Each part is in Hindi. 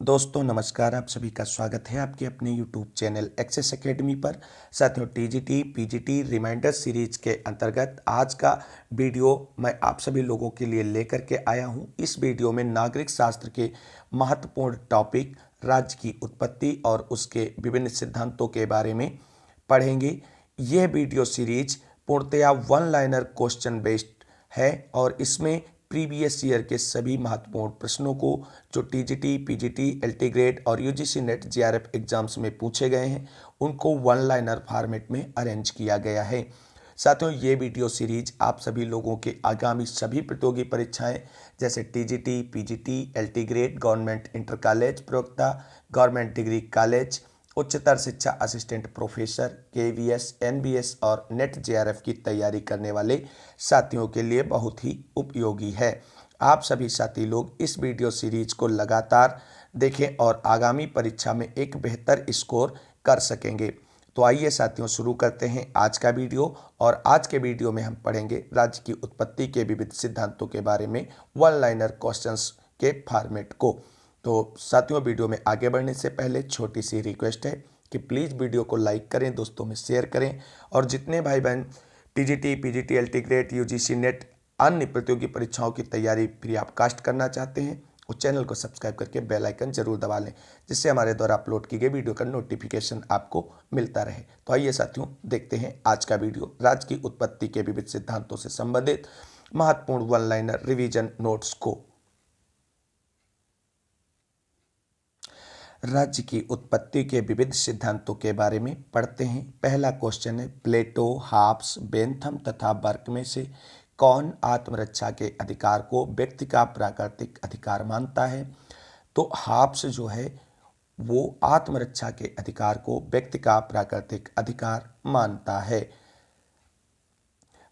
दोस्तों नमस्कार। आप सभी का स्वागत है आपके अपने YouTube चैनल एक्सेस एकेडमी पर। साथियों, टीजीटी पीजीटी रिमाइंडर सीरीज के अंतर्गत आज का वीडियो मैं आप सभी लोगों के लिए लेकर के आया हूं। इस वीडियो में नागरिक शास्त्र के महत्वपूर्ण टॉपिक राज्य की उत्पत्ति और उसके विभिन्न सिद्धांतों के बारे में पढ़ेंगे। यह वीडियो सीरीज पूर्णतया वन लाइनर क्वेश्चन बेस्ड है और इसमें प्रीवियस ईयर के सभी महत्वपूर्ण प्रश्नों को जो टीजीटी, पीजीटी, एलटी ग्रेड और यूजीसी नेट जीआरएफ एग्जाम्स में पूछे गए हैं उनको वन लाइनर फॉर्मेट में अरेंज किया गया है। साथियों, ये वीडियो सीरीज आप सभी लोगों के आगामी सभी प्रतियोगी परीक्षाएं जैसे TGT, PGT, LT grade, government inter college प्रवक्ता, गवर्नमेंट डिग्री कॉलेज, उच्चतर शिक्षा असिस्टेंट प्रोफेसर, केवीएस, एनबीएस और नेट जेआरएफ की तैयारी करने वाले साथियों के लिए बहुत ही उपयोगी है। आप सभी साथी लोग इस वीडियो सीरीज को लगातार देखें और आगामी परीक्षा में एक बेहतर स्कोर कर सकेंगे। तो आइए साथियों, शुरू करते हैं आज का वीडियो। और आज के वीडियो में हम पढ़ेंगे राज्य की उत्पत्ति के विविध सिद्धांतों के बारे में वन लाइनर क्वेश्चंस के फॉर्मेट को। तो साथियों, वीडियो में आगे बढ़ने से पहले छोटी सी रिक्वेस्ट है कि प्लीज़ वीडियो को लाइक करें, दोस्तों में शेयर करें और जितने भाई बहन TGT, PGT, LT grade, UGC net अन्य प्रतियोगी परीक्षाओं की तैयारी फ्री ऑफ कास्ट करना चाहते हैं उस चैनल को सब्सक्राइब करके बेल आइकन जरूर दबा लें, जिससे हमारे द्वारा अपलोड की गई वीडियो का नोटिफिकेशन आपको मिलता रहे। तो आइए साथियों, देखते हैं आज का वीडियो राज्य की उत्पत्ति के विविध सिद्धांतों से संबंधित महत्वपूर्ण वन लाइनर रिवीजन नोट्स को। राज्य की उत्पत्ति के विविध सिद्धांतों के बारे में पढ़ते हैं। पहला क्वेश्चन है, प्लेटो, हाब्स, बेंथम तथा बर्क में से कौन आत्मरक्षा के अधिकार को व्यक्ति का प्राकृतिक अधिकार मानता है? तो हाब्स जो है वो आत्मरक्षा के अधिकार को व्यक्ति का प्राकृतिक अधिकार मानता है।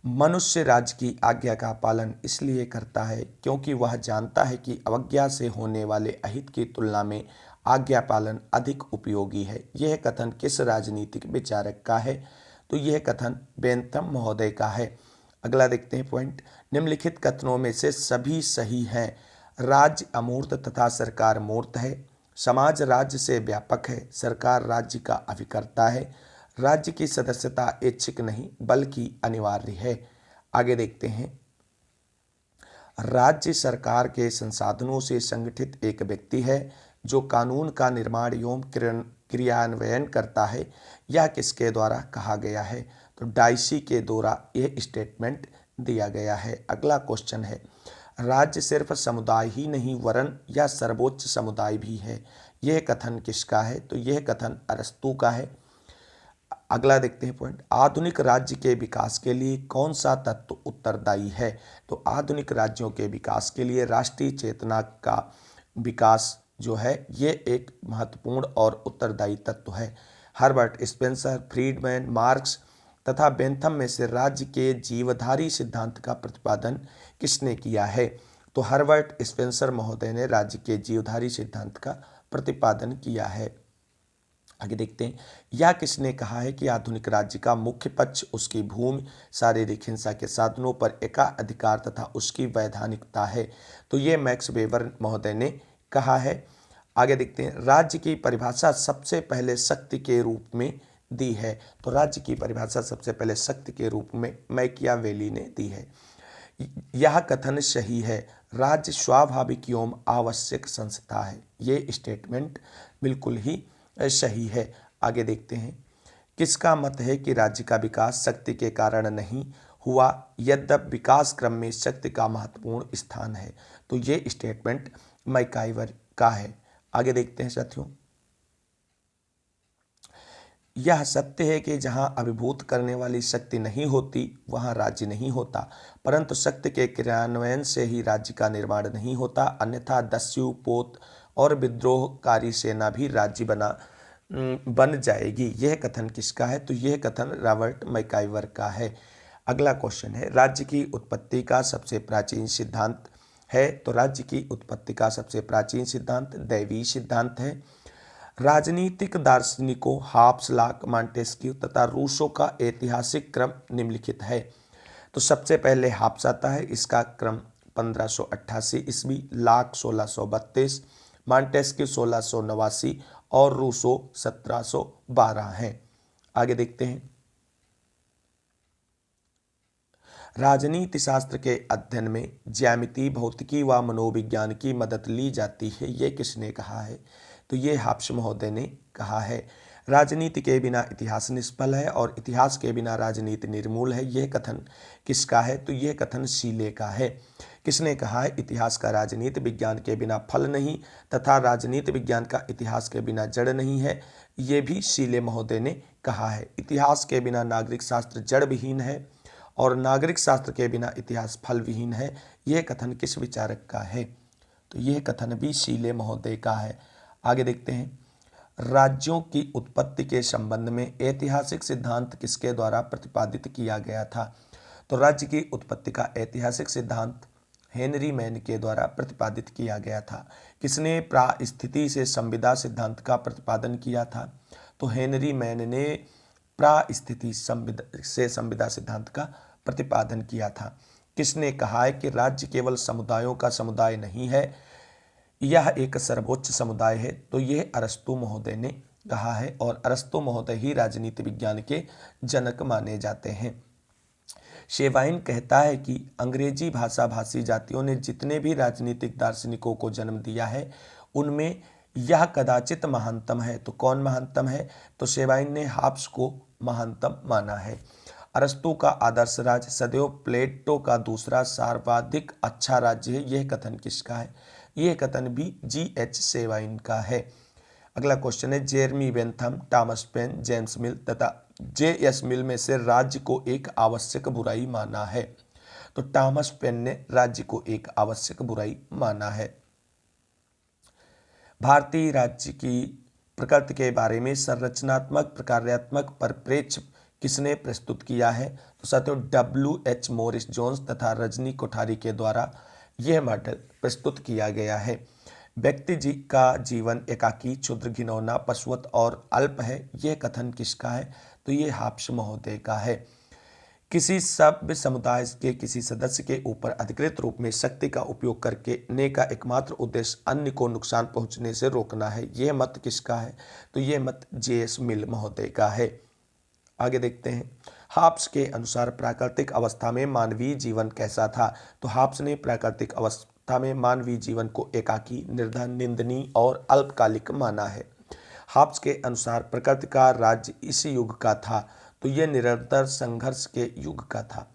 मनुष्य राज्य की आज्ञा का पालन इसलिए करता है क्योंकि वह जानता है कि अवज्ञा से होने वाले अहित की तुलना में आज्ञा पालन अधिक उपयोगी है। यह कथन किस राजनीतिक विचारक का है? तो यह कथन बेंथम महोदय का है। अगला देखते हैं पॉइंट, निम्नलिखित कथनों में से सभी सही हैं। राज्य अमूर्त तथा सरकार मूर्त है। समाज राज्य से व्यापक है, सरकार राज्य का अभिकर्ता है। राज्य की सदस्यता ऐच्छिक नहीं बल्कि अनिवार्य है। आगे देखते हैं, राज्य सरकार के संसाधनों से संगठित एक व्यक्ति है जो कानून का निर्माण एवं क्रियान्वयन करता है। यह किसके द्वारा कहा गया है? तो डाइसी के द्वारा यह स्टेटमेंट दिया गया है। अगला क्वेश्चन है, राज्य सिर्फ समुदाय ही नहीं वरन यह सर्वोच्च समुदाय भी है। यह कथन किसका है? तो यह कथन अरस्तू का है। अगला देखते हैं पॉइंट, आधुनिक राज्य के विकास के लिए कौन सा तत्व उत्तरदायी है? तो आधुनिक राज्यों के विकास के लिए राष्ट्रीय चेतना का विकास जो है ये एक महत्वपूर्ण और उत्तरदायी तत्व है। हर्बर्ट स्पेंसर, फ्रीडमैन, मार्क्स तथा बेंथम में से राज्य के जीवधारी सिद्धांत का प्रतिपादन किसने किया है? तो हर्बर्ट स्पेंसर महोदय ने राज्य के जीवधारी सिद्धांत का प्रतिपादन किया है। आगे देखते हैं, यह किसने कहा है कि आधुनिक राज्य का मुख्य पक्ष उसकी भूमि, शारीरिक हिंसा के साधनों पर एकाधिकार तथा उसकी वैधानिकता है? तो ये मैक्स वेबर महोदय ने कहा है। आगे देखते हैं, राज्य की परिभाषा सबसे पहले शक्ति के रूप में दी है। तो राज्य की परिभाषा सबसे पहले शक्ति के रूप में मैकियावेली ने दी है। यह कथन सही है, राज्य स्वाभाविक एवं आवश्यक संस्था है। ये स्टेटमेंट बिल्कुल ही सही है। आगे देखते हैं, किसका मत है कि राज्य का विकास शक्ति के कारण नहीं हुआ यद्यपि विकास क्रम में शक्ति का महत्वपूर्ण स्थान है? तो ये स्टेटमेंट मैकाइवर का है। आगे देखते हैं साथियों, यह सत्य है कि जहां अभिभूत करने वाली शक्ति नहीं होती वहां राज्य नहीं होता, परंतु शक्ति के क्रियान्वयन से ही राज्य का निर्माण नहीं होता, अन्यथा दस्यु, पोत और विद्रोहकारी सेना भी राज्य बन जाएगी। यह कथन किसका है? तो यह कथन रॉबर्ट मैकाइवर का है। अगला क्वेश्चन है, राज्य की उत्पत्ति का सबसे प्राचीन सिद्धांत है? तो राज्य की उत्पत्ति का सबसे प्राचीन सिद्धांत दैवीय सिद्धांत है। राजनीतिक दार्शनिकों हाब्स, लॉक, मॉन्टेस्क्यू तथा रूसो का ऐतिहासिक क्रम निम्नलिखित है। तो सबसे पहले हाब्स आता है, इसका क्रम 1588 ईस्वी, लॉक 1632, मॉन्टेस्क्यू 1689 और रूसो 1712 हैं। आगे देखते हैं। राजनीति शास्त्र के अध्ययन में ज्यामिति, भौतिकी व मनोविज्ञान की मदद ली जाती है, ये किसने कहा है? तो ये हाब्स महोदय ने कहा है। राजनीति के बिना इतिहास निष्फल है और इतिहास के बिना राजनीति निर्मूल है, यह कथन किसका है? तो यह कथन शीले का है। किसने कहा है? इतिहास का राजनीति विज्ञान के बिना फल नहीं तथा राजनीति विज्ञान का इतिहास के बिना जड़ नहीं है, ये भी शीले महोदय ने कहा है। इतिहास के बिना नागरिक शास्त्र जड़ विहीन है और नागरिक शास्त्र के बिना इतिहास फल विहीन है, यह कथन किस विचारक का है? तो यह कथन भी शीले महोदय का है। आगे देखते हैं। राज्यों की उत्पत्ति के संबंध में ऐतिहासिक सिद्धांत किसके द्वारा प्रतिपादित किया गया था? तो राज्य की उत्पत्ति का ऐतिहासिक सिद्धांत हेनरी मैन के द्वारा प्रतिपादित किया गया था। किसने प्रास्थिति से संविदा सिद्धांत का प्रतिपादन किया था? तो हेनरी मैन ने प्रास्थिति से संविदा सिद्धांत का प्रतिपादन किया था। किसने कहा है कि राज्य केवल समुदायों का समुदाय नहीं है, यह एक सर्वोच्च समुदाय है? तो यह अरस्तु महोदय ने कहा है और अरस्तु महोदय ही राजनीति विज्ञान के जनक माने जाते हैं। शेवाइन कहता है कि अंग्रेजी भाषा भाषी जातियों ने जितने भी राजनीतिक दार्शनिकों को जन्म दिया है उनमें यह कदाचित महानतम है। तो कौन महानतम है? तो शेवाइन ने हाब्स को महानतम माना है। अरस्तु का आदर्श राज्य सदैव प्लेटो का दूसरा सर्वाधिक अच्छा राज्य है, यह कथन किसका है? यह कथन भी G.H. शेवाइन का है। अगला क्वेश्चन है। Jeremy Bentham, Thomas Paine, James Mill तथा J.S. मिल में से राज्य को एक आवश्यक बुराई माना है? तो टॉमस पेन ने राज्य को एक आवश्यक बुराई माना है। भारतीय राज्य की प्रकृति के बारे में संरचनात्मक प्रकार्यात्मक परिप्रेक्ष्य किसने प्रस्तुत किया है? तो साथियों W.H. मॉरिस जोन्स तथा रजनी कोठारी के द्वारा यह मॉडल प्रस्तुत किया गया है। व्यक्ति जी का जीवन एकाकी, क्षुद्र, घिनौना, पशुवत और अल्प है, यह कथन किसका है? तो यह हाब्स महोदय का है। किसी सभ्य समुदाय के किसी सदस्य के ऊपर अधिकृत रूप में शक्ति का उपयोग करने का एकमात्र उद्देश्य अन्य को नुकसान पहुंचने से रोकना है, यह मत किसका है? तो यह मत J.S. मिल महोदय का है। आगे देखते हैं। हाब्स के अनुसार प्राकृतिक अवस्था में मानवीय जीवन कैसा था? तो हाब्स ने प्राकृतिक अवस्था में मानवीय जीवन को एकाकी, निर्धन, निंदनीय और अल्पकालिक माना है। हाब्स के अनुसार प्रकृति का राज्य इस युग का था, तो यह निरंतर संघर्ष के युग का था।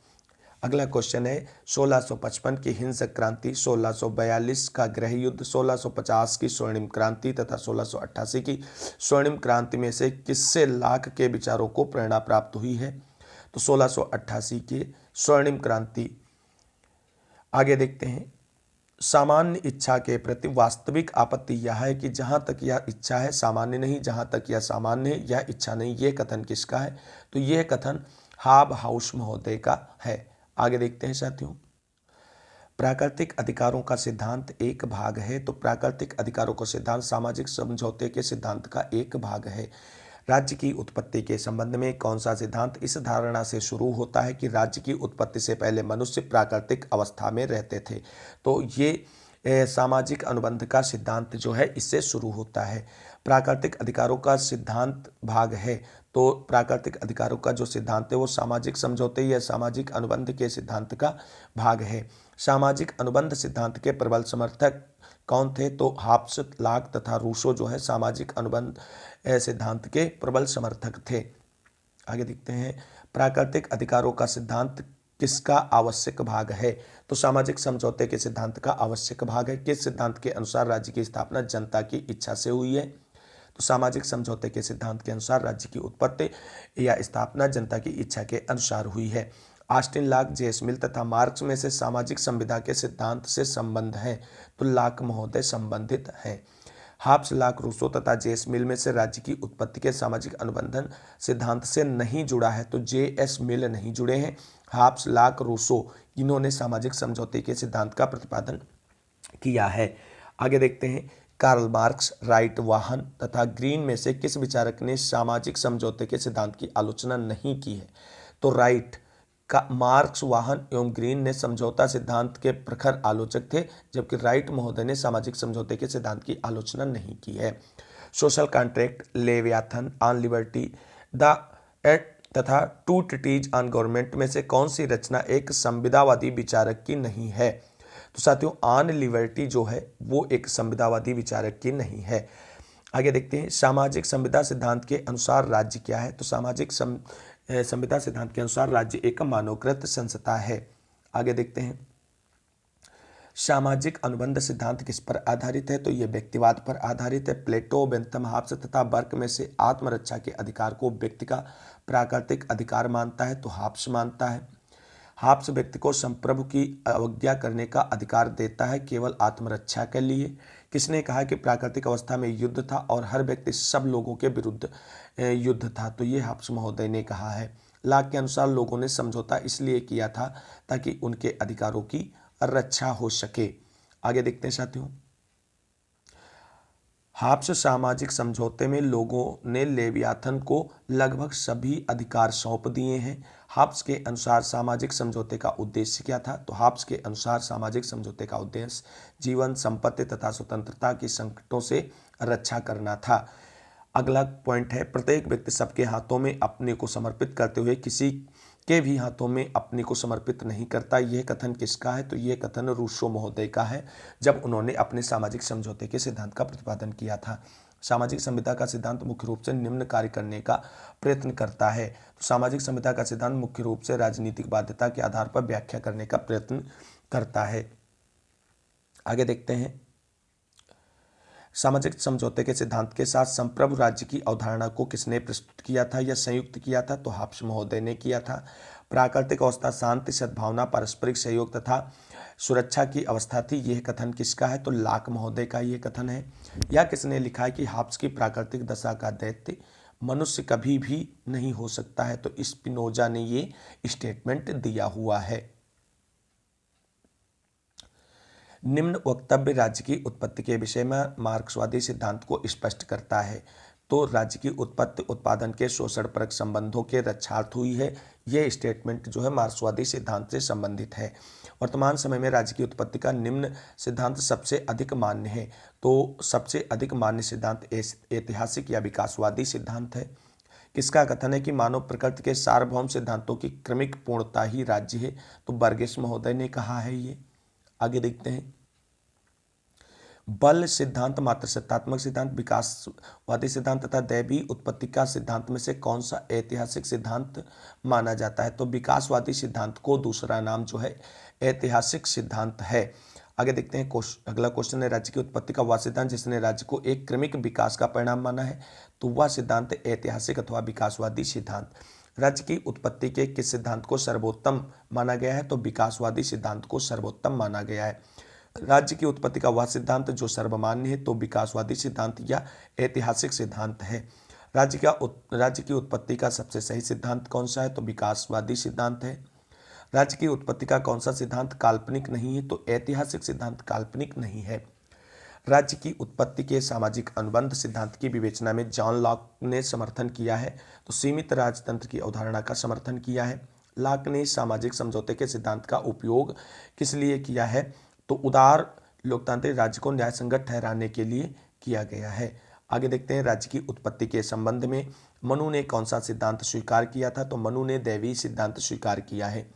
अगला क्वेश्चन है। 1655 की हिंसक क्रांति, 1642 का गृह युद्ध, 1650 की स्वर्णिम क्रांति तथा 1688 की स्वर्णिम क्रांति में से किससे लाख के विचारों को प्रेरणा प्राप्त हुई है? तो 1688 की स्वर्णिम क्रांति। आगे देखते हैं। सामान्य इच्छा के प्रति वास्तविक आपत्ति यह है कि जहाँ तक यह इच्छा है सामान्य नहीं, जहाँ तक यह सामान्य है यह इच्छा नहीं, यह कथन किसका है? तो यह कथन हाबहाउस महोदय का है। आगे देखते हैं साथियों। प्राकृतिक अधिकारों का सिद्धांत एक भाग है। तो प्राकृतिक अधिकारों का सिद्धांत सामाजिक समझौते के सिद्धांत का एक भाग है। राज्य की उत्पत्ति के संबंध में कौन सा सिद्धांत इस धारणा से शुरू होता है कि राज्य की उत्पत्ति से पहले मनुष्य प्राकृतिक अवस्था में रहते थे? तो ये सामाजिक अनुबंध का सिद्धांत जो है इससे शुरू होता है। प्राकृतिक अधिकारों का सिद्धांत भाग है। तो प्राकृतिक अधिकारों का जो सिद्धांत है वो सामाजिक समझौते या सामाजिक अनुबंध के सिद्धांत का भाग है। सामाजिक अनुबंध सिद्धांत के प्रबल समर्थक कौन थे? तो हाब्स, लॉक तथा रूसो जो है सामाजिक अनुबंध सिद्धांत के प्रबल समर्थक थे। आगे देखते हैं। प्राकृतिक अधिकारों का सिद्धांत किसका आवश्यक भाग है? तो सामाजिक समझौते के सिद्धांत का आवश्यक भाग है। किस सिद्धांत के अनुसार राज्य की स्थापना जनता की इच्छा से हुई है? तो सामाजिक समझौते के सिद्धांत के अनुसार राज्य की उत्पत्ति या स्थापना जनता की इच्छा के अनुसार हुई है। Austin, lock, J.S. मिल तथा मार्क्स में से सामाजिक संविदा के सिद्धांत से संबंध है? तो लॉक महोदय संबंधित है। हाब्स, लॉक, रूसो तथा J.S. मिल में से राज्य की उत्पत्ति के सामाजिक अनुबंधन सिद्धांत से नहीं जुड़ा है? तो J.S. मिल नहीं जुड़े हैं। हाब्स, लॉक, रूसो इन्होंने सामाजिक समझौते के सिद्धांत का प्रतिपादन किया है। आगे देखते हैं। कार्ल मार्क्स, राइट, वाहन तथा ग्रीन में से किस विचारक ने सामाजिक समझौते के सिद्धांत की आलोचना नहीं की है? तो राइट मार्क्स, वाहन एवं ग्रीन ने समझौता सिद्धांत के प्रखर आलोचक थे, जबकि राइट महोदय ने सामाजिक समझौते के सिद्धांत की आलोचना नहीं की है। Social contract, leviathan, on liberty, the eight तथा टू ट्रीटीज ऑन गवर्नमेंट में से कौन सी रचना एक संविदावादी विचारक की नहीं है? तो साथियों, ऑन लिबर्टी जो है वो एक संविदावादी विचारक की नहीं है। आगे देखते हैं, सामाजिक संविदा सिद्धांत के अनुसार राज्य क्या है? तो सामाजिक संविदा सिद्धांत के अनुसार राज्य एक मानवकृत संस्था है। आगे देखते हैं, सामाजिक अनुबंध सिद्धांत किस पर आधारित है? तो यह व्यक्तिवाद पर आधारित है। प्लेटो, बेंथम, हॉब्स तथा बर्क में से आत्मरक्षा के अधिकार को व्यक्ति का प्राकृतिक अधिकार मानता है? तो हॉब्स मानता है। हॉब्स व्यक्ति को संप्रभु की अवज्ञा करने का अधिकार देता है केवल आत्मरक्षा के लिए। किसने कहा कि प्राकृतिक अवस्था में युद्ध था और हर व्यक्ति सब लोगों के विरुद्ध युद्ध था? तो ये हॉब्स महोदय ने कहा है। लाक के अनुसार लोगों ने समझौता इसलिए किया था ताकि उनके अधिकारों की रक्षा हो सके। आगे देखते हैं साथियों, हॉब्स सामाजिक समझौते में लोगों ने लेवियाथन को लगभग सभी अधिकार सौंप दिए हैं। हॉब्स के अनुसार सामाजिक समझौते का उद्देश्य क्या था? तो हॉब्स के अनुसार सामाजिक समझौते का उद्देश्य जीवन, संपत्ति तथा स्वतंत्रता की संकटों से रक्षा करना था। अगला पॉइंट है, प्रत्येक व्यक्ति सबके हाथों में अपने को समर्पित करते हुए किसी के भी हाथों में अपने को समर्पित नहीं करता। यह कथन किसका है? तो यह कथन रूसो महोदय का है, जब उन्होंने अपने सामाजिक समझौते के सिद्धांत का प्रतिपादन किया था। सामाजिक संविदा का सिद्धांत मुख्य रूप से निम्न कार्य करने का प्रयत्न करता है। तो सामाजिक संविदा का सिद्धांत मुख्य रूप से राजनीतिक बाध्यता के आधार पर व्याख्या करने का प्रयत्न करता है। आगे देखते हैं, सामाजिक समझौते के सिद्धांत के साथ संप्रभु राज्य की अवधारणा को किसने प्रस्तुत किया था या संयुक्त किया था? तो हॉब्स महोदय ने किया था। प्राकृतिक अवस्था शांति, सद्भावना, पारस्परिक सहयोग तथा सुरक्षा की अवस्था थी। यह कथन किसका है? तो लाक महोदय का यह कथन है। यह किसने लिखा है कि हॉब्स की प्राकृतिक दशा का दैत्य मनुष्य कभी भी नहीं हो सकता है? तो स्पिनोजा ने ये स्टेटमेंट दिया हुआ है। निम्न वक्तव्य राज्य की उत्पत्ति के विषय में मार्क्सवादी सिद्धांत को स्पष्ट करता है। तो राज्य की उत्पत्ति उत्पादन के शोषणपरक संबंधों के रक्षार्थ हुई है। यह स्टेटमेंट जो है मार्क्सवादी सिद्धांत से संबंधित है। वर्तमान समय में राज्य की उत्पत्ति का निम्न सिद्धांत सबसे अधिक मान्य है। तो सबसे अधिक मान्य सिद्धांत ऐतिहासिक या विकासवादी सिद्धांत है। किसका कथन है कि मानव प्रकृति के सार्वभौम सिद्धांतों की क्रमिक पूर्णता ही राज्य है? तो बर्गेस महोदय ने कहा है ये। आगे देखते हैं, बल सिद्धांत, मात्र सत्तात्मक सिद्धांत, विकासवादी सिद्धांत तथा दैवी उत्पत्ति का सिद्धांत में से कौन सा ऐतिहासिक सिद्धांत माना जाता है? तो विकासवादी सिद्धांत को दूसरा नाम जो है ऐतिहासिक सिद्धांत है। आगे देखते हैं, अगला क्वेश्चन है, राज्य की उत्पत्ति का वह सिद्धांत जिसने राज्य को एक क्रमिक विकास का परिणाम माना है? तो वह सिद्धांत ऐतिहासिक अथवा विकासवादी सिद्धांत। राज्य की उत्पत्ति के किस सिद्धांत को सर्वोत्तम माना गया है? तो विकासवादी सिद्धांत को सर्वोत्तम माना गया है। राज्य की उत्पत्ति का वह सिद्धांत जो सर्वमान्य है तो विकासवादी सिद्धांत या ऐतिहासिक सिद्धांत है। राज्य की उत्पत्ति का सबसे सही सिद्धांत कौन सा है? तो विकासवादी सिद्धांत है। राज्य की उत्पत्ति का कौन सा सिद्धांत काल्पनिक नहीं है? तो ऐतिहासिक सिद्धांत काल्पनिक नहीं है। राज्य की उत्पत्ति के सामाजिक अनुबंध सिद्धांत की विवेचना में जॉन लॉक ने समर्थन किया है। तो सीमित राजतंत्र की अवधारणा का समर्थन किया है। लॉक ने सामाजिक समझौते के सिद्धांत का उपयोग किस लिए किया है? तो उदार लोकतांत्रिक राज्य को न्यायसंगत ठहराने के लिए किया गया है। आगे देखते हैं, राज्य की उत्पत्ति के संबंध में मनु ने कौन सा सिद्धांत स्वीकार किया था? तो मनु ने दैवी सिद्धांत स्वीकार किया है।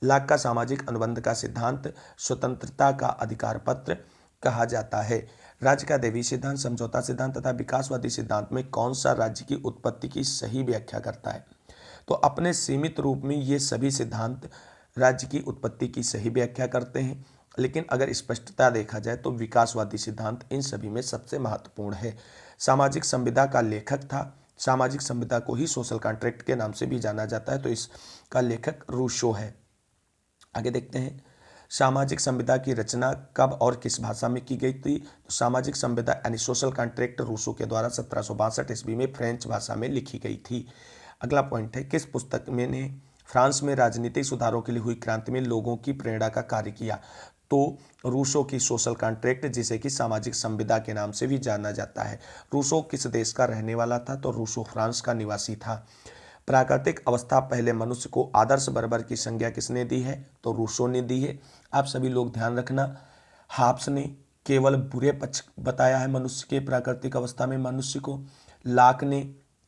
लॉक का सामाजिक अनुबंध का सिद्धांत स्वतंत्रता का अधिकार पत्र कहा जाता है। राज्य का दैवी सिद्धांत, समझौता सिद्धांत तथा विकासवादी सिद्धांत में कौन सा राज्य की उत्पत्ति की सही व्याख्या करता है? तो अपने सीमित रूप में ये सभी सिद्धांत राज्य की उत्पत्ति की सही व्याख्या करते हैं, लेकिन अगर स्पष्टता देखा जाए तो विकासवादी सिद्धांत इन सभी में सबसे महत्वपूर्ण है। सामाजिक संविदा का लेखक था। सामाजिक संविदा को ही सोशल कॉन्ट्रैक्ट के नाम से भी जाना जाता है, तो इसका लेखक रूसो है। आगे देखते हैं, सामाजिक संविदा की रचना कब और किस भाषा में की गई थी? तो सामाजिक संविदा यानी सोशल कॉन्ट्रैक्ट रूसो के द्वारा 1762 ईस्वी में फ्रेंच भाषा में लिखी गई थी। अगला पॉइंट है, किस पुस्तक में ने फ्रांस में राजनीतिक सुधारों के लिए हुई क्रांति में लोगों की प्रेरणा का कार्य किया? तो रूसो की सोशल कॉन्ट्रैक्ट, जिसे कि सामाजिक संविदा के नाम से भी जाना जाता है। रूसो किस देश का रहने वाला था? तो रूसो फ्रांस का निवासी था। प्राकृतिक अवस्था पहले मनुष्य को आदर्श बर्बर की संज्ञा किसने दी है? तो रूसो ने दी है। आप सभी लोग ध्यान रखना, हाब्स ने केवल बुरे पक्ष बताया है मनुष्य के प्राकृतिक अवस्था में मनुष्य को, लाक ने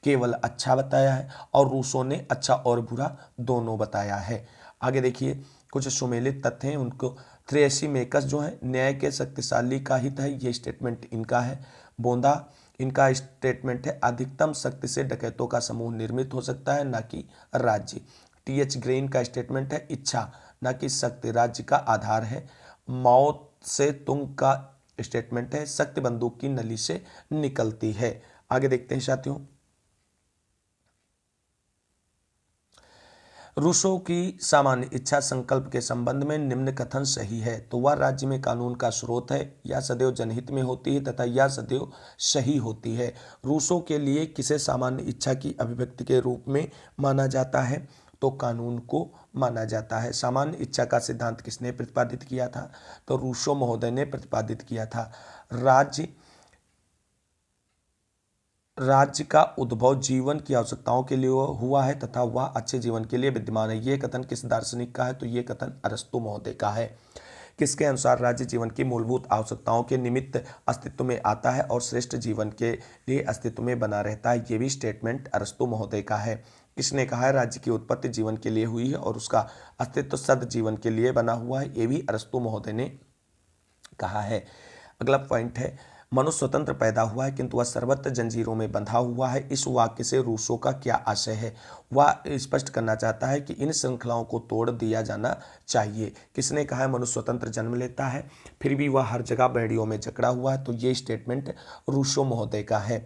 केवल अच्छा बताया है और रूसो ने अच्छा और बुरा दोनों बताया है। आगे देखिए, कुछ सुमेलित तथ्य हैं उनको। थ्रेसिमेकस जो है न्याय के शक्तिशाली का हित है, ये स्टेटमेंट इनका है। बोंदा इनका स्टेटमेंट है अधिकतम शक्ति से डकैतों का समूह निर्मित हो सकता है, ना कि राज्य। टीएच ग्रेन का स्टेटमेंट है इच्छा ना कि शक्ति राज्य का आधार है। मौत से तुंग का स्टेटमेंट है शक्ति बंदूक की नली से निकलती है। आगे देखते हैं साथियों, रूसो की सामान्य इच्छा संकल्प के संबंध में निम्न कथन सही है। तो वह राज्य में कानून का स्रोत है, यह सदैव जनहित में होती है तथा यह सदैव सही होती है। रूसो के लिए किसे सामान्य इच्छा की अभिव्यक्ति के रूप में माना जाता है? तो कानून को माना जाता है। सामान्य इच्छा का सिद्धांत किसने प्रतिपादित किया था? तो रूसो महोदय ने प्रतिपादित किया था। राज्य का उद्भव जीवन की आवश्यकताओं के लिए हुआ है तथा वह अच्छे जीवन के लिए विद्यमान है। ये कथन किस दार्शनिक का है? तो ये कथन अरस्तु महोदय का है। किसके अनुसार राज्य जीवन की मूलभूत आवश्यकताओं के निमित्त अस्तित्व में आता है और श्रेष्ठ जीवन के लिए अस्तित्व में बना रहता है? ये भी स्टेटमेंट अरस्तु महोदय का है। किसने कहा है राज्य की उत्पत्ति जीवन के लिए हुई है और उसका अस्तित्व सद जीवन के लिए बना हुआ है? ये भी अरस्तु महोदय ने कहा है। अगला पॉइंट है, मनुष्य स्वतंत्र पैदा हुआ है किंतु वह सर्वत्र जंजीरों में बंधा हुआ है। इस वाक्य से रूसो का क्या आशय है? वह स्पष्ट करना चाहता है कि इन श्रृंखलाओं को तोड़ दिया जाना चाहिए। किसने कहा है मनुष्य स्वतंत्र जन्म लेता है फिर भी वह हर जगह बेड़ियों में जकड़ा हुआ है? तो ये स्टेटमेंट रूसो महोदय का है।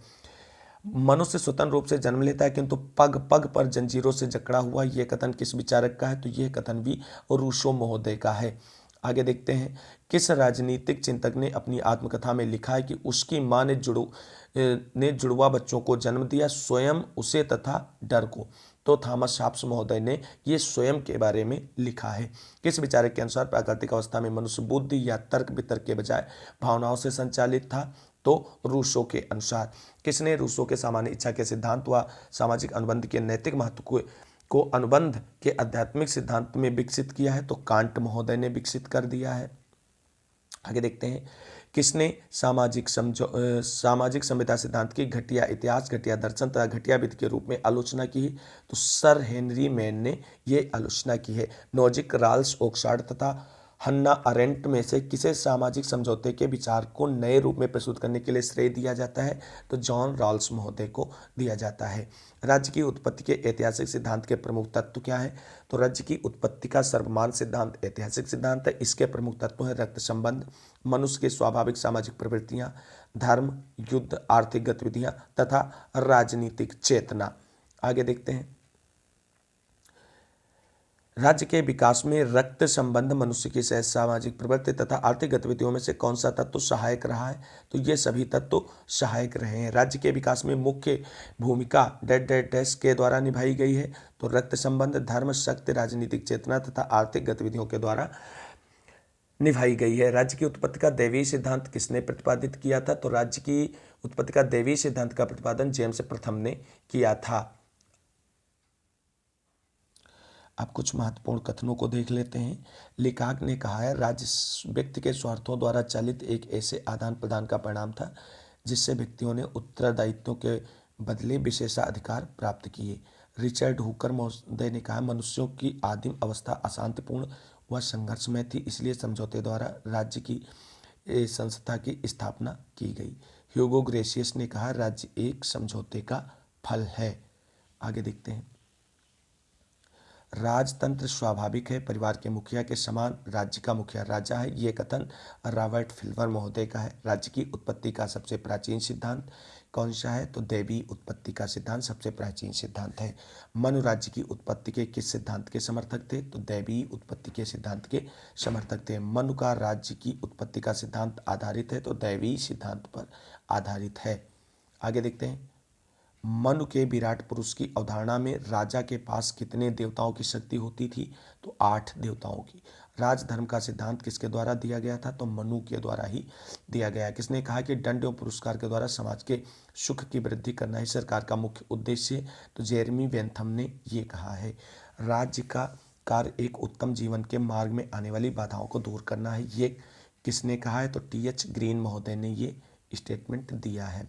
मनुष्य स्वतंत्र रूप से जन्म लेता है किंतु पग पग पर जंजीरों से जकड़ा हुआ, यह कथन किस विचारक का है? तो यह कथन भी रूसो महोदय का है। आगे देखते हैं, किस राजनीतिक चिंतक ने अपनी आत्मकथा में लिखा है कि उसकी मां ने जुड़वा बच्चों को जन्म दिया, स्वयं उसे तथा डर को? तो थॉमस हॉब्स महोदय ने ये स्वयं के बारे में लिखा है। किस विचारक के अनुसार प्राकृतिक अवस्था में मनुष्य बुद्धि या तर्क वितर्क के बजाय भावनाओं से संचालित था? तो रूसो के अनुसार। किसने रूसो के सामान्य इच्छा के सिद्धांत व सामाजिक अनुबंध के नैतिक महत्व को अनुबंध के आध्यात्मिक सिद्धांत में विकसित किया है? तो कांट महोदय ने विकसित कर दिया है। आगे देखते हैं, किसने सामाजिक संविदा सिद्धांत की घटिया इतिहास, घटिया दर्शन तथा घटिया विधि के रूप में आलोचना की? तो सर हेनरी मैन ने ये आलोचना की है। नोजिक, राल्स, ओक्सफोर्ड तथा हन्ना अरेंट में से किसे सामाजिक समझौते के विचार को नए रूप में प्रस्तुत करने के लिए श्रेय दिया जाता है? तो जॉन रॉल्स महोदय को दिया जाता है। राज्य की उत्पत्ति के ऐतिहासिक सिद्धांत के प्रमुख तत्व क्या है? तो राज्य की उत्पत्ति का सर्वमान्य सिद्धांत ऐतिहासिक सिद्धांत है। इसके प्रमुख तत्व है रक्त संबंध, मनुष्य के स्वाभाविक सामाजिक प्रवृत्तियां, धर्म, युद्ध, आर्थिक गतिविधियां तथा राजनीतिक चेतना। आगे देखते हैं, राज्य के विकास में रक्त संबंध, मनुष्य की सहज सामाजिक प्रवृत्ति तथा आर्थिक गतिविधियों में से कौन सा तत्व सहायक रहा है? तो ये सभी तत्व सहायक रहे हैं। राज्य के विकास में मुख्य भूमिका डेड डेड डैश के द्वारा निभाई गई है। तो रक्त संबंध, धर्म, शक्ति, राजनीतिक चेतना तथा आर्थिक गतिविधियों के द्वारा निभाई गई है। राज्य की उत्पत्ति का दैवीय सिद्धांत किसने प्रतिपादित किया था? तो राज्य की उत्पत्ति का दैवीय सिद्धांत का प्रतिपादन जेम्स प्रथम ने किया था। अब कुछ महत्वपूर्ण कथनों को देख लेते हैं। लेखक ने कहा है राज्य व्यक्ति के स्वार्थों द्वारा चालित एक ऐसे आदान प्रदान का परिणाम था जिससे व्यक्तियों ने उत्तरदायित्वों के बदले विशेषाधिकार प्राप्त किए। रिचर्ड हुकर महोदय ने कहा मनुष्यों की आदिम अवस्था अशांतिपूर्ण व संघर्षमय थी, इसलिए समझौते द्वारा राज्य की संस्था की स्थापना की गई। ह्यूगो ग्रेशियस ने कहा राज्य एक समझौते का फल है। आगे देखते हैं, राजतंत्र स्वाभाविक है, परिवार के मुखिया के समान राज्य का मुखिया राजा है। ये कथन रॉबर्ट फिल्बर महोदय का है। राज्य की उत्पत्ति का सबसे प्राचीन सिद्धांत कौन सा है? तो दैवीय उत्पत्ति का सिद्धांत सबसे प्राचीन सिद्धांत है। मनु राज्य की उत्पत्ति के किस सिद्धांत के समर्थक थे? तो दैवीय उत्पत्ति के सिद्धांत के समर्थक थे। मनु का राज्य की उत्पत्ति का सिद्धांत आधारित है, तो दैवीय सिद्धांत पर आधारित है। आगे देखते हैं, मनु के विराट पुरुष की अवधारणा में राजा के पास कितने देवताओं की शक्ति होती थी? तो 8 देवताओं की। राजधर्म का सिद्धांत किसके द्वारा दिया गया था? तो मनु के द्वारा ही दिया गया। किसने कहा कि दंड एवं पुरस्कार के द्वारा समाज के सुख की वृद्धि करना ही सरकार का मुख्य उद्देश्य? तो जेरेमी बेंथम ने ये कहा है। राज्य का कार्य एक उत्तम जीवन के मार्ग में आने वाली बाधाओं को दूर करना है, ये किसने कहा है? तो टी.एच. ग्रीन महोदय ने ये स्टेटमेंट दिया है।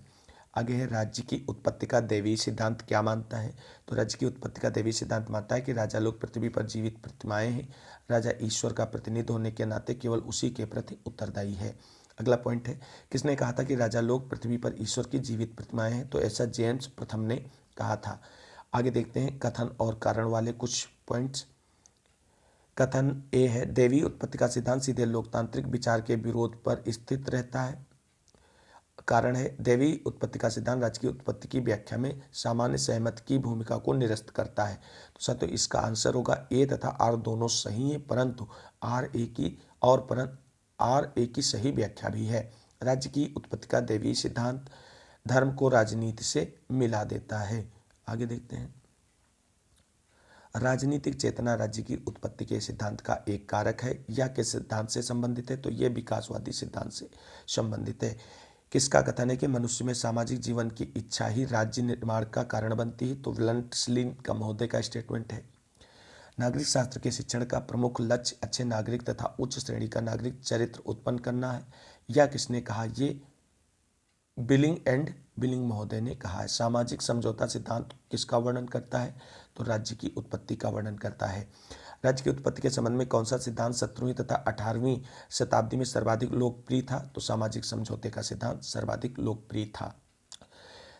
आगे है, राज्य की उत्पत्ति का दैवीय सिद्धांत क्या मानता है? तो राज्य की उत्पत्ति का दैवीय सिद्धांत मानता है कि राजा लोग पृथ्वी पर जीवित प्रतिमाएं हैं। राजा ईश्वर का प्रतिनिधि होने के नाते केवल उसी के प्रति उत्तरदायी है। अगला पॉइंट है, किसने कहा था कि राजा लोग पृथ्वी पर ईश्वर की जीवित प्रतिमाएं हैं? तो ऐसा जेम्स प्रथम ने कहा था। आगे देखते हैं कथन और कारण वाले कुछ पॉइंट्स। कथन ए है, दैवीय उत्पत्ति का सिद्धांत सीधे लोकतांत्रिक विचार के विरोध पर स्थित रहता है। कारण है, दैवीय उत्पत्ति का सिद्धांत राज्य की उत्पत्ति की व्याख्या में सामान्य सहमति की भूमिका को निरस्त करता है। तो साथियों इसका आंसर होगा ए तथा आर दोनों सही है, परंतु आर ए की सही व्याख्या भी है। राज्य की उत्पत्ति का दैवीय सिद्धांत धर्म को राजनीति से मिला देता है। आगे देखते हैं, राजनीतिक चेतना राज्य की उत्पत्ति के सिद्धांत का एक कारक है या किस सिद्धांत से संबंधित है? तो ये विकासवादी सिद्धांत से संबंधित है। किसका कथन है कि मनुष्य में सामाजिक जीवन की इच्छा ही राज्य निर्माण का कारण बनती है? तो वेलेंस्लीन का महोदय का स्टेटमेंट है। नागरिक शास्त्र के शिक्षण का प्रमुख लक्ष्य अच्छे नागरिक तथा उच्च श्रेणी का नागरिक चरित्र उत्पन्न करना है, या किसने कहा? ये बिलिंग महोदय ने कहा है। सामाजिक समझौता सिद्धांत किसका वर्णन करता है? तो राज्य की उत्पत्ति का वर्णन करता है। राज्य की उत्पत्ति के संबंध में कौन सा सिद्धांत 17वीं तथा 18वीं शताब्दी में सर्वाधिक लोकप्रिय था? तो सामाजिक समझौते का सिद्धांत सर्वाधिक लोकप्रिय था।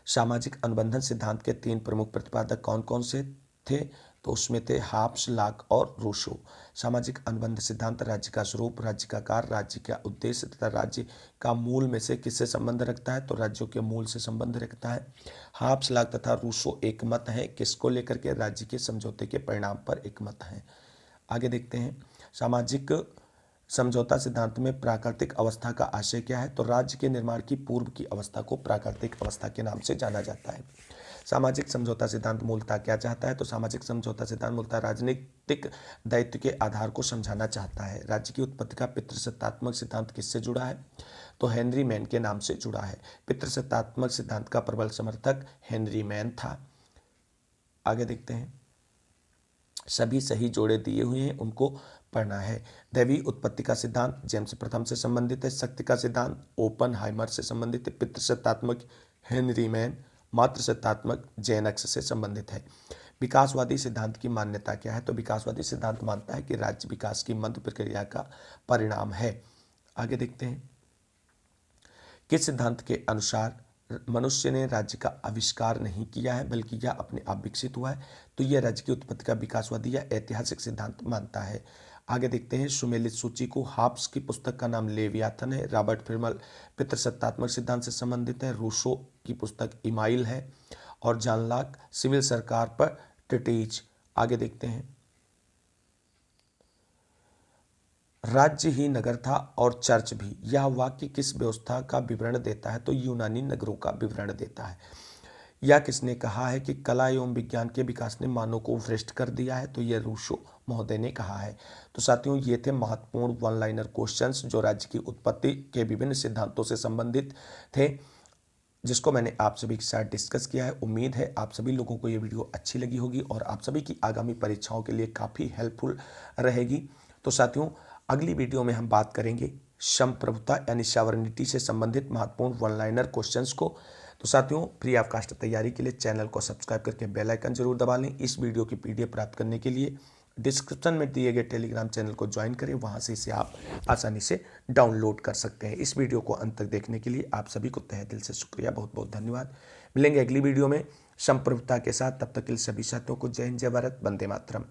सामाजिक अनुबंधन सिद्धांत के 3 प्रमुख प्रतिपादक कौन कौन से थे? तो उसमें थे हाब्स, लाक और रूसो। सामाजिक अनुबंध सिद्धांत राज्य का स्वरूप, राज्य का कार्य, राज्य का उद्देश्य तथा राज्य का मूल में से किससे संबंध रखता है? तो राज्यों के मूल से संबंध रखता है। हाब्स, लाक तथा रूसो एक मत है, किसको लेकर के? राज्य के समझौते के परिणाम पर एक मत है। आगे देखते हैं, सामाजिक समझौता सिद्धांत में प्राकृतिक अवस्था का आशय क्या है? तो राज्य के निर्माण की पूर्व की अवस्था को प्राकृतिक अवस्था के नाम से जाना जाता है। सामाजिक समझौता सिद्धांत मूलतः क्या चाहता है? तो सामाजिक समझौता सिद्धांत मूलतः राजनीतिक दायित्व के आधार को समझाना चाहता है। राज्य की उत्पत्ति का पितृसत्तात्मक सिद्धांत किससे जुड़ा है? तो हेनरी मैन के नाम से जुड़ा है। पितृसत्तात्मक सिद्धांत का प्रबल समर्थक हेनरी मैन था। आगे देखते हैं, सभी सही जोड़े दिए हुए हैं, उनको पढ़ना है। दैवीय उत्पत्ति का सिद्धांत जेम्स प्रथम से संबंधित है। शक्ति का सिद्धांत ओपनहाइमर से संबंधित है। पितृसत्तात्मक हेनरी मैन, मातृसत्तात्मक जेनक्स से संबंधित है। विकासवादी सिद्धांत की मान्यता क्या है? तो विकासवादी सिद्धांत मानता है कि राज्य विकास की मध्य प्रक्रिया का परिणाम है। आगे देखते हैं, किस सिद्धांत के अनुसार मनुष्य ने राज्य का आविष्कार नहीं किया है बल्कि यह अपने आप विकसित हुआ है? तो यह राज्य की उत्पत्ति का विकासवादी या ऐतिहासिक सिद्धांत मानता है। आगे देखते हैं, सुमेलित सूची को हाब्स की पुस्तक का नाम लेवियाथन है। रॉबर्ट फ्रीमल पितृसत्तात्मक सिद्धांत से संबंधित है। रूसो की पुस्तक इमाइल है और जॉन लॉक सिविल सरकार पर ट्रीटीज। आगे देखते हैं, राज्य ही नगर था और चर्च भी, यह वाक्य किस व्यवस्था का विवरण देता है? तो यूनानी नगरों का विवरण देता है। यह किसने कहा है कि कला एवं विज्ञान के विकास ने मानव को भ्रष्ट कर दिया है? तो यह रूसो महोदय ने कहा है। तो साथियों ये थे महत्वपूर्ण वन लाइनर क्वेश्चंस जो राज्य की उत्पत्ति के विभिन्न सिद्धांतों से संबंधित थे, जिसको मैंने आप सभी के साथ डिस्कस किया है। उम्मीद है आप सभी लोगों को ये वीडियो अच्छी लगी होगी और आप सभी की आगामी परीक्षाओं के लिए काफ़ी हेल्पफुल रहेगी। तो साथियों अगली वीडियो में हम बात करेंगे संप्रभुता यानी सॉवरेनिटी से संबंधित महत्वपूर्ण वन लाइनर क्वेश्चंस को। तो साथियों फ्री ऑफ कास्ट तैयारी के लिए चैनल को सब्सक्राइब करके बेल आइकन जरूर दबा लें। इस वीडियो की पीडीएफ प्राप्त करने के लिए डिस्क्रिप्शन में दिए गए टेलीग्राम चैनल को ज्वाइन करें, वहां से इसे आप आसानी से डाउनलोड कर सकते हैं। इस वीडियो को अंत तक देखने के लिए आप सभी को तहे दिल से शुक्रिया, बहुत बहुत धन्यवाद। मिलेंगे अगली वीडियो में संप्रभुता के साथ, तब तक के लिए सभी साथियों को जय हिंद, जय भारत, वंदे मातरम।